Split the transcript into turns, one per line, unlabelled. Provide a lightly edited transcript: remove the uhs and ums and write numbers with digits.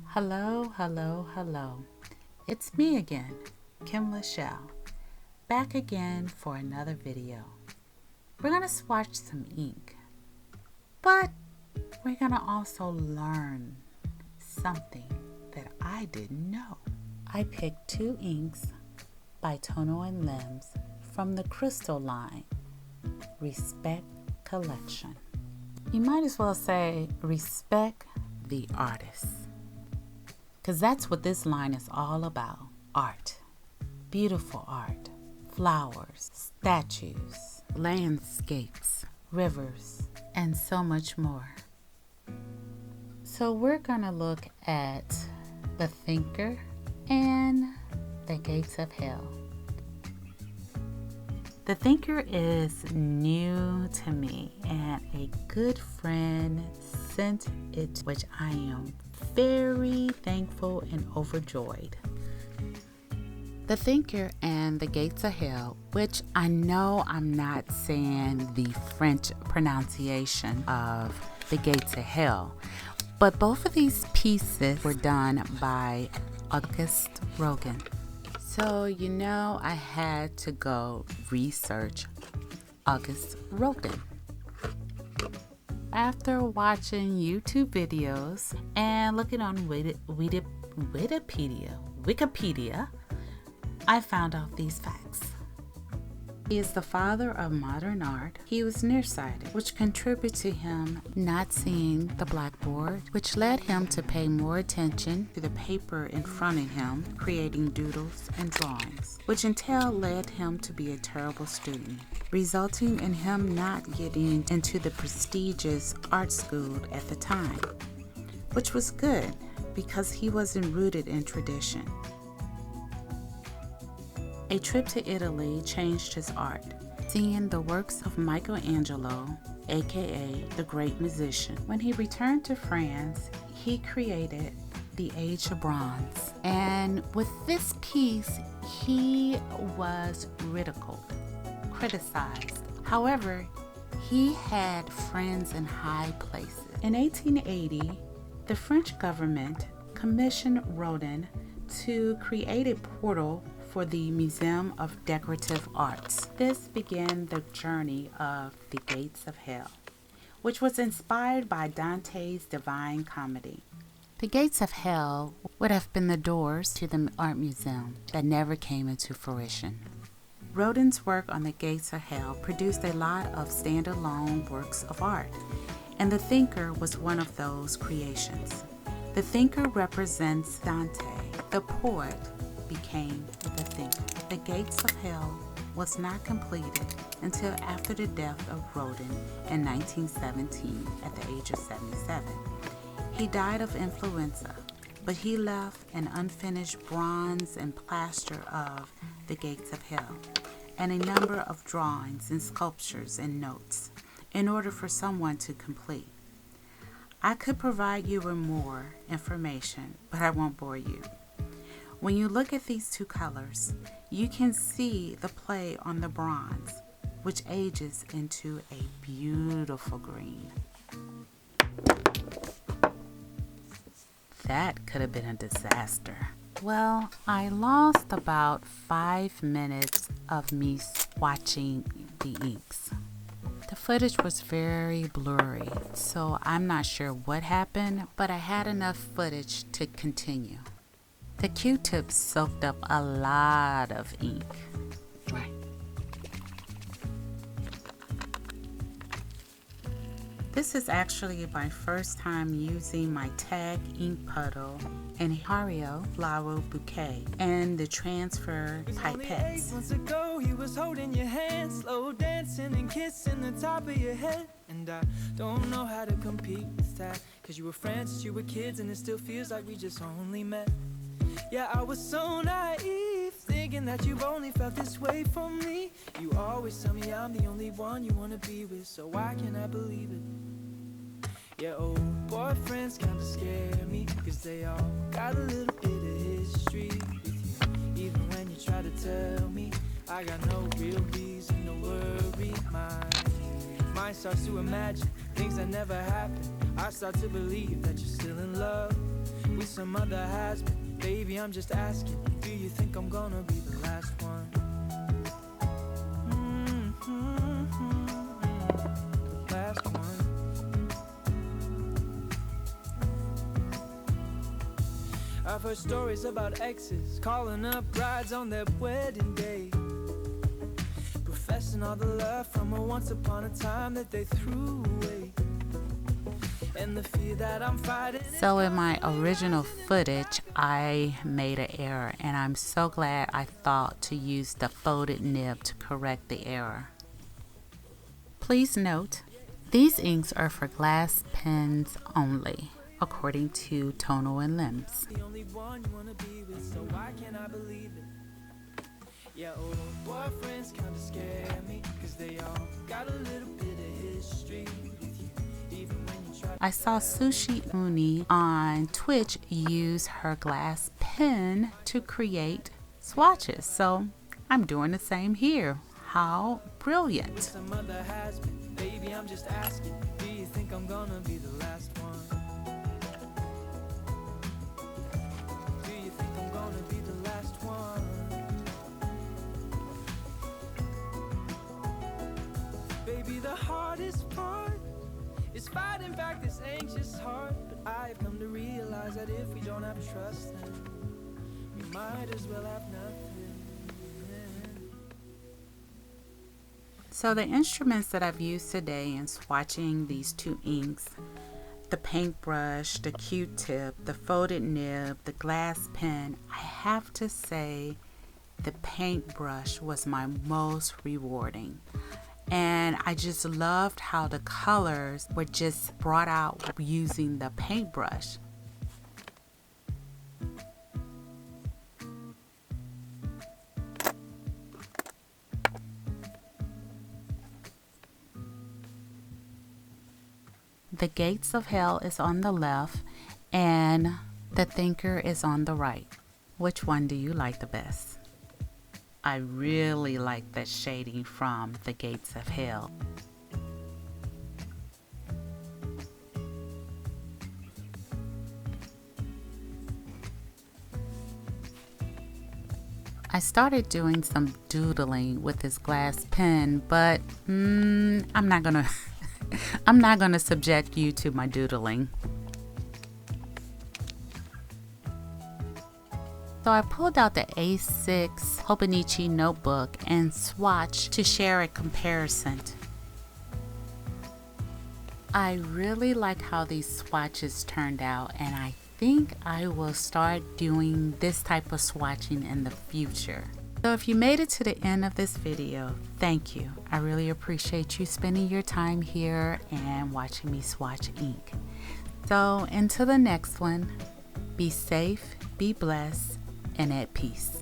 Hello, hello, hello. It's me again, Kim Lachelle, back again for another video. We're going to swatch some ink, but we're going to also learn something that I didn't know. I picked two inks by Tono and Limbs from the Crystal line, Respect Collection. You might as well say respect the artist, because that's what this line is all about. Art, beautiful art, flowers, statues, landscapes, rivers, and so much more. So we're gonna look at The Thinker and The Gates of Hell. The Thinker is new to me, and a good friend sent it, which I am very thankful and overjoyed. The Thinker and The Gates of Hell, which I know I'm not saying the French pronunciation of The Gates of Hell, but both of these pieces were done by Auguste Rodin. So, I had to go research Auguste Rodin. After watching YouTube videos and looking on Wikipedia, I found out these facts. He is the father of modern art. He was nearsighted, which contributed to him not seeing the blackboard, which led him to pay more attention to the paper in front of him, creating doodles and drawings, which in turn led him to be a terrible student, resulting in him not getting into the prestigious art school at the time, which was good because he wasn't rooted in tradition. A trip to Italy changed his art. Seeing the works of Michelangelo, aka the great musician, when he returned to France, he created the Age of Bronze. And with this piece, he was ridiculed, criticized. However, he had friends in high places. In 1880, the French government commissioned Rodin to create a portal for the Museum of Decorative Arts. This began the journey of The Gates of Hell, which was inspired by Dante's Divine Comedy. The Gates of Hell would have been the doors to the art museum that never came into fruition. Rodin's work on The Gates of Hell produced a lot of standalone works of art, and The Thinker was one of those creations. The Thinker represents Dante. The poet became the Thinker. The Gates of Hell was not completed until after the death of Rodin in 1917 at the age of 77. He died of influenza, but he left an unfinished bronze and plaster of The Gates of Hell and a number of drawings and sculptures and notes in order for someone to complete. I could provide you with more information, but I won't bore you. When you look at these two colors, you can see the play on the bronze, which ages into a beautiful green. That could have been a disaster. Well, I lost about 5 minutes of me swatching the inks. The footage was very blurry, so I'm not sure what happened, but I had enough footage to continue. The Q-tips soaked up a lot of ink. Right. This is actually my first time using my tag ink puddle and Hario flower bouquet and the transfer pipettes.
Months ago, he was holding your hand, slow dancing and kissing the top of your head. And I don't know how to compete with that, cause you were friends since you were kids, and it still feels like we just only met. Yeah, I was so naive, thinking that you've only felt this way for me. You always tell me I'm the only one you wanna be with, so why can't I believe it? Yeah, old boyfriends kinda scare me, cause they all got a little bit of history with you. Even when you try to tell me I got no real reason to worry. Mine starts to imagine things that never happened. I start to believe that you're still in love maybe some other has been. Baby, I'm just asking, do you think I'm gonna be the last one? The last one. I've heard stories about exes calling up brides on their wedding day, professing all the love from a once upon a time that they threw away. And the fear that I'm fighting.
So in my original footage, I made an error, and I'm so glad I thought to use the folded nib to correct the error. Please note, these inks are for glass pens only, according to Tono and Limbs.
The only one you wanna be with, so why can't I believe it? Yeah, old boyfriends kinda scare me, 'cause they all got a little bit of history with you, even when you try.
I saw Sushi Uni on Twitch use her glass pen to create swatches, so I'm doing the same here. How brilliant!
Some other has been. Baby, I'm just asking, do you think I'm gonna be the last one? Do you think I'm gonna be the last one? Baby, the hardest part is fighting back this anxious heart. But I've come to realize that if we don't have trust, then we might as well have nothing.
So the instruments that I've used today in swatching these two inks, the paintbrush, the Q-tip, the folded nib, the glass pen, I have to say the paintbrush was my most rewarding. And I just loved how the colors were just brought out using the paintbrush. The Gates of Hell is on the left and The Thinker is on the right. Which one do you like the best? I really like the shading from The Gates of Hell. I started doing some doodling with this glass pen, but I'm not gonna subject you to my doodling. So I pulled out the A6 Hobonichi notebook and Swatch to share a comparison. I really like how these swatches turned out, and I think I will start doing this type of swatching in the future. So if you made it to the end of this video, thank you. I really appreciate you spending your time here and watching me swatch ink. So until the next one, be safe, be blessed, and at peace.